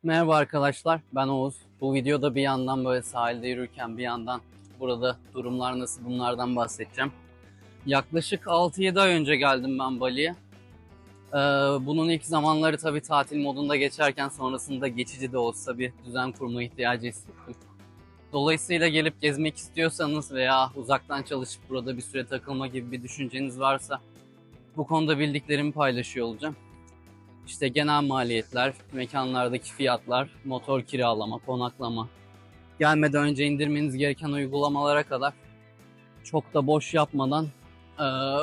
Merhaba arkadaşlar, ben Oğuz. Bu videoda bir yandan böyle sahilde yürürken bir yandan burada durumlar nasıl bunlardan bahsedeceğim. Yaklaşık 6-7 ay önce geldim ben Bali'ye. Bunun ilk zamanları tabii tatil modunda geçerken sonrasında geçici de olsa bir düzen kurma ihtiyacı hissettim. Dolayısıyla gelip gezmek istiyorsanız veya uzaktan çalışıp burada bir süre takılma gibi bir düşünceniz varsa bu konuda bildiklerimi paylaşıyor olacağım. İşte genel maliyetler, mekanlardaki fiyatlar, motor kiralama, konaklama, gelmeden önce indirmeniz gereken uygulamalara kadar çok da boş yapmadan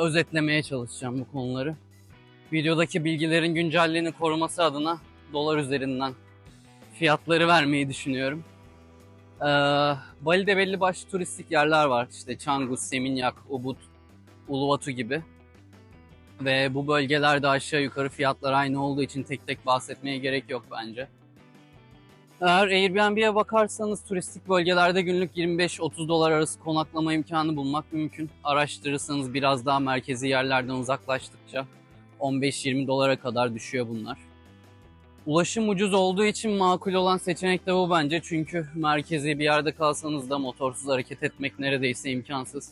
özetlemeye çalışacağım bu konuları. Videodaki bilgilerin güncelliğini koruması adına dolar üzerinden fiyatları vermeyi düşünüyorum. E, Bali'de belli başlı turistik yerler var. İşte Canggu, Seminyak, Ubud, Uluwatu gibi. Ve bu bölgelerde aşağı yukarı fiyatlar aynı olduğu için tek tek bahsetmeye gerek yok bence. Eğer Airbnb'ye bakarsanız turistik bölgelerde günlük 25-30 dolar arası konaklama imkanı bulmak mümkün. Araştırırsanız biraz daha merkezi yerlerden uzaklaştıkça 15-20 dolara kadar düşüyor bunlar. Ulaşım ucuz olduğu için makul olan seçenek de bu bence. Çünkü merkezi bir yerde kalsanız da motorsuz hareket etmek neredeyse imkansız.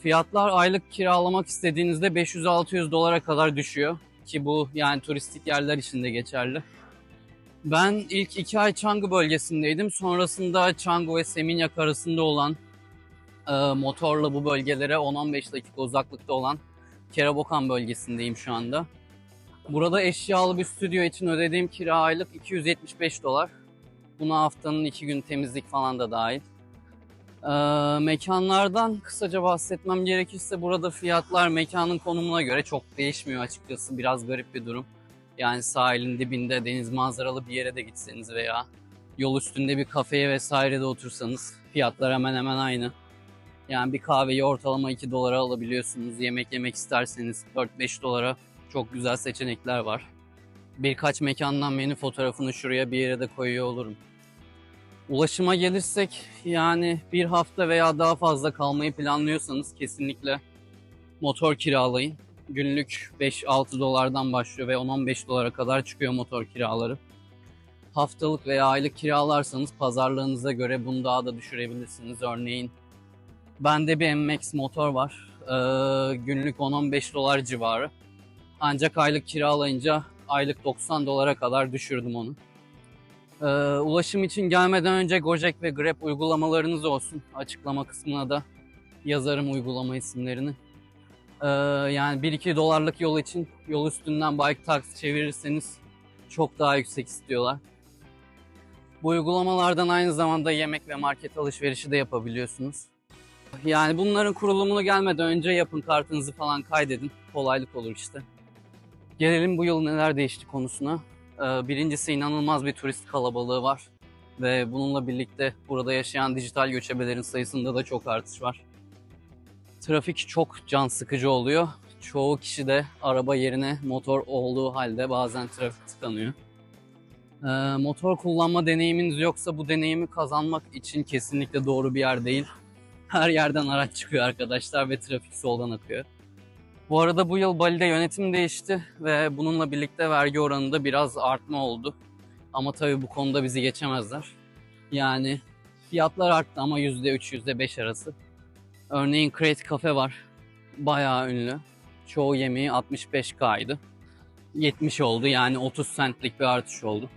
Fiyatlar aylık kiralamak istediğinizde 500-600 dolara kadar düşüyor. Ki bu yani turistik yerler için de geçerli. Ben ilk 2 ay Canggu bölgesindeydim. Sonrasında Canggu ve Seminyak arasında olan motorla bu bölgelere 10-15 dakika uzaklıkta olan Kerabokan bölgesindeyim şu anda. Burada eşyalı bir stüdyo için ödediğim kira aylık 275 dolar. Buna haftanın 2 gün temizlik falan da dahil. Mekanlardan kısaca bahsetmem gerekirse burada fiyatlar mekanın konumuna göre çok değişmiyor açıkçası. Biraz garip bir durum. Yani sahilin dibinde deniz manzaralı bir yere de gitseniz veya yol üstünde bir kafeye vesairede otursanız fiyatlar hemen hemen aynı. Yani bir kahveyi ortalama 2 dolara alabiliyorsunuz. Yemek yemek isterseniz 4-5 dolara çok güzel seçenekler var. Birkaç mekandan menü fotoğrafını şuraya bir yere de koyuyor olurum. Ulaşıma gelirsek yani bir hafta veya daha fazla kalmayı planlıyorsanız kesinlikle motor kiralayın. Günlük 5-6 dolardan başlıyor ve 10-15 dolara kadar çıkıyor motor kiraları. Haftalık veya aylık kiralarsanız pazarlığınıza göre bunu daha da düşürebilirsiniz. Örneğin bende bir MX motor var. Günlük 10-15 dolar civarı. Ancak aylık kiralayınca aylık 90 dolara kadar düşürdüm onu. Ulaşım için gelmeden önce Gojek ve Grab uygulamalarınız olsun. Açıklama kısmına da yazarım uygulama isimlerini. Yani 1-2 dolarlık yol için yol üstünden bike taksi çevirirseniz çok daha yüksek istiyorlar. Bu uygulamalardan aynı zamanda yemek ve market alışverişi de yapabiliyorsunuz. Yani bunların kurulumunu gelmeden önce yapın, kartınızı falan kaydedin. Kolaylık olur işte. Gelelim bu yıl neler değişti konusuna. Birincisi inanılmaz bir turist kalabalığı var. Ve bununla birlikte burada yaşayan dijital göçebelerin sayısında da çok artış var. Trafik çok can sıkıcı oluyor. Çoğu kişi de araba yerine motor olduğu halde bazen trafik tıkanıyor. Motor kullanma deneyiminiz yoksa bu deneyimi kazanmak için kesinlikle doğru bir yer değil. Her yerden araç çıkıyor arkadaşlar ve trafik soldan akıyor. Bu arada bu yıl Bali'de yönetim değişti ve bununla birlikte vergi oranında biraz artma oldu. Ama tabii bu konuda bizi geçemezler. Yani fiyatlar arttı ama %3-%5 arası. Örneğin Crate Cafe var. Bayağı ünlü. Çoğu yemeği 65K'ydı. 70 oldu, yani 30 centlik bir artış oldu.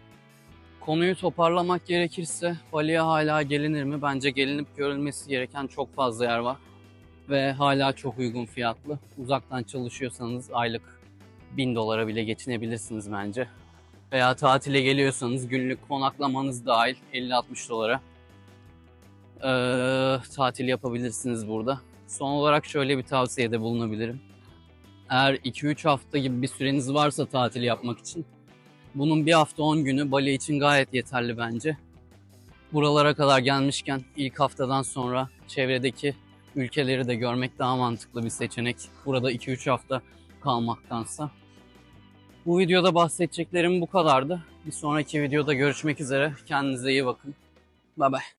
Konuyu toparlamak gerekirse Bali'ye hala gelinir mi? Bence gelinip görülmesi gereken çok fazla yer var. Ve hala çok uygun fiyatlı. Uzaktan çalışıyorsanız aylık 1000 dolara bile geçinebilirsiniz bence. Veya tatile geliyorsanız günlük konaklamanız dahil 50-60 dolara tatil yapabilirsiniz burada. Son olarak şöyle bir tavsiyede bulunabilirim. Eğer 2-3 hafta gibi bir süreniz varsa tatil yapmak için, bunun bir hafta 10 günü Bali için gayet yeterli bence. Buralara kadar gelmişken ilk haftadan sonra çevredeki ülkeleri de görmek daha mantıklı bir seçenek. Burada 2-3 hafta kalmaktansa. Bu videoda bahsedeceklerim bu kadardı. Bir sonraki videoda görüşmek üzere. Kendinize iyi bakın. Bye bye.